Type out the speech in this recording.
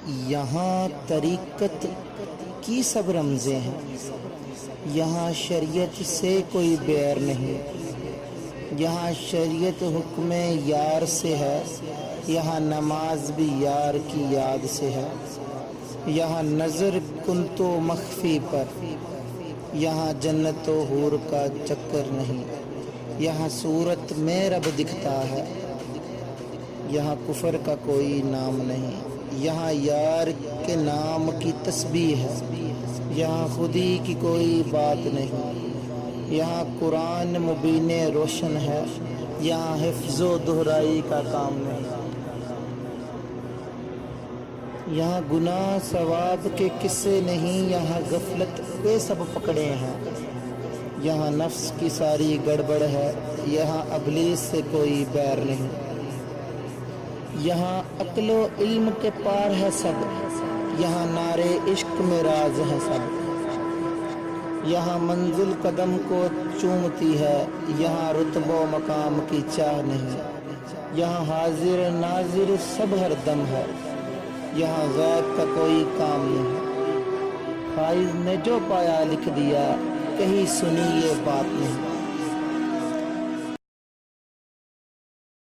یہاں طریقت کی سب رمزیں ہیں، یہاں شریعت سے کوئی بیر نہیں، یہاں شریعت حکم یار سے ہے، یہاں نماز بھی یار کی یاد سے ہے، یہاں نظر کن تو مخفی پر، یہاں جنت و حور کا چکر نہیں، یہاں صورت میں رب دکھتا ہے، یہاں کفر کا کوئی نام نہیں، یہاں یار کے نام کی تسبیح ہے، یہاں خودی کی کوئی بات نہیں، یہاں قرآن مبین روشن ہے، یہاں حفظ و دہرائی کا کام نہیں، یہاں گناہ ثواب کے قصے نہیں، یہاں غفلت پہ سب پکڑے ہیں، یہاں نفس کی ساری گڑبڑ ہے، یہاں ابلیس سے کوئی بیر نہیں، یہاں عقل و علم کے پار ہے سب، یہاں نعرے عشق میں راز ہے سب، یہاں منزل قدم کو چومتی ہے، یہاں رتبہ و مقام کی چاہ نہیں، یہاں حاضر ناظر سب ہر دم ہے، یہاں غیب کا کوئی کام نہیں، فائز نے جو پایا لکھ دیا، کہیں سنی یہ بات نہیں۔